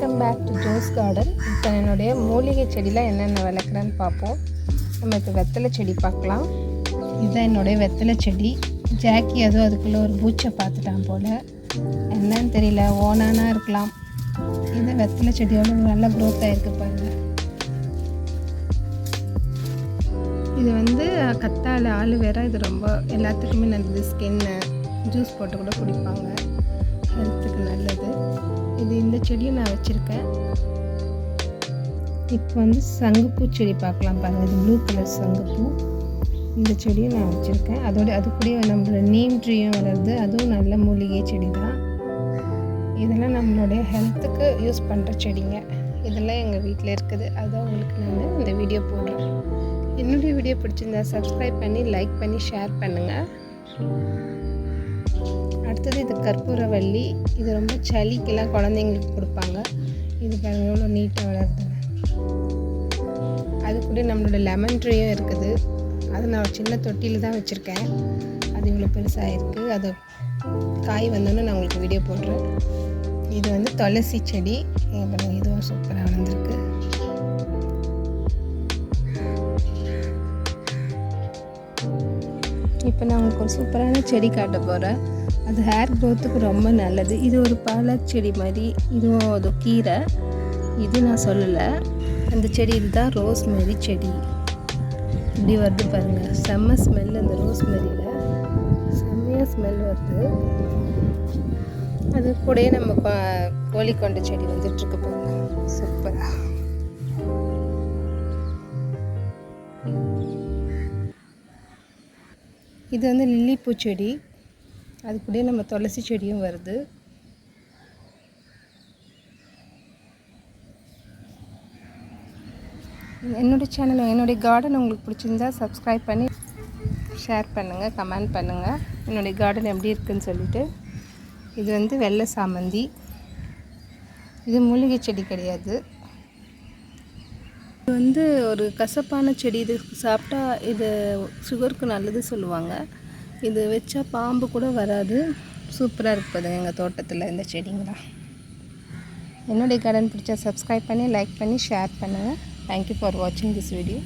Welcome back to Jo's garden. இப்போ என்னுடைய மூலிகை செடியில் என்னென்ன வளர்க்குறேன்னு பார்ப்போம். நம்ம இப்போ வெத்தலை செடி பார்க்கலாம். இதுதான் என்னுடைய வெத்தலை செடி. ஜாக்கி அதுவும் அதுக்குள்ளே ஒரு பூச்சை பார்த்துட்டான் போல், என்னன்னு தெரியல, ஓனானா இருக்கலாம். இது வெத்தலை செடியோட நல்ல க்ரோத் ஆகிருக்கு பாருங்கள். இது கத்தாழை ஆலுவேரா. இது ரொம்ப எல்லாத்துக்குமே நல்லது. ஸ்கின்னு ஜூஸ் போட்டு கூட குடிப்பாங்க, ஹெல்த்துக்கு நல்லது. இது இந்த செடியை நான் வச்சுருக்கேன். இப்போ சங்குப்பூ செடி பார்க்கலாம் பாருங்கள். இது ப்ளூ கலர் சங்குப்பூ. இந்த செடியை நான் வச்சுருக்கேன். அது கூட நம்மளோட நீம் ட்ரீயும் வளருது. அதுவும் நல்ல மூலிகை செடி தான். இதெல்லாம் நம்மளுடைய ஹெல்த்துக்கு யூஸ் பண்ணுற செடிங்க. இதெல்லாம் எங்கள் வீட்டில் இருக்குது. அதான் உங்களுக்கு நான் இந்த வீடியோ போடுறேன். என்னுடைய வீடியோ பிடிச்சிருந்தா சப்ஸ்கிரைப் பண்ணி, லைக் பண்ணி, ஷேர் பண்ணுங்கள். அடுத்தது இது கற்பூரவள்ளி. இது ரொம்ப சளிக்கெல்லாம் குழந்தைங்களுக்கு கொடுப்பாங்க. இது பாருங்கள் எவ்வளோ நீட்டாக வளருது. அது கூட நம்மளோட லெமன் ட்ரீயும் இருக்குது. அது நான் ஒரு சின்ன தொட்டியில் தான் வச்சுருக்கேன். அது இவ்வளோ பெருசாக இருக்குது. அது காய் வந்தோன்னே நான் உங்களுக்கு வீடியோ போடுறேன். இது துளசி செடி. பாருங்கள், இதுவும் சூப்பராக வளர்ந்துருக்கு. இப்போ நான் உங்களுக்கு ஒரு சூப்பரான செடி காட்ட போகிறேன். அது ஹேர் க்ரோத்துக்கு ரொம்ப நல்லது. இது ஒரு பாலக் செடி மாதிரி. இதுவும் அது கீரை. இது நான் சொல்லலை. அந்த செடி இதுதான் ரோஸ்மெரி செடி. இப்படி வருது பாருங்கள். செம்ம ஸ்மெல். அந்த ரோஸ்மெரியில் செம்மையாக ஸ்மெல் வருது. அது கூடயே நம்ம கோழிக்கொண்டை செடி வந்துட்டுருக்கு பாருங்கள், சூப்பராக. இது லில்லி பூச்செடி. அது கூட நம்ம துளசி செடியும் வருது. என்னுடைய சேனல், என்னுடைய கார்டன் உங்களுக்கு பிடிச்சிருந்தா சப்ஸ்கிரைப் பண்ணி ஷேர் பண்ணுங்கள், கமெண்ட் பண்ணுங்கள் என்னுடைய கார்டன் எப்படி இருக்குதுன்னு சொல்லிவிட்டு. இது வெள்ளை சாமந்தி. இது மூலிகை செடி கிடையாது. இது ஒரு கசப்பான செடி. இது சாப்பிட்டா இது சுகருக்கு நல்லது சொல்லுவாங்க. இது வச்சா பாம்பு கூட வராது. சூப்பராக இருக்குது எங்கள் தோட்டத்தில் இந்த செடிங்களாம். என்னுடைய கார்டன் பிடிச்சா சப்ஸ்கிரைப் பண்ணி, லைக் பண்ணி, ஷேர் பண்ணுங்கள். தேங்க்யூ ஃபார் வாட்சிங் திஸ் வீடியோ.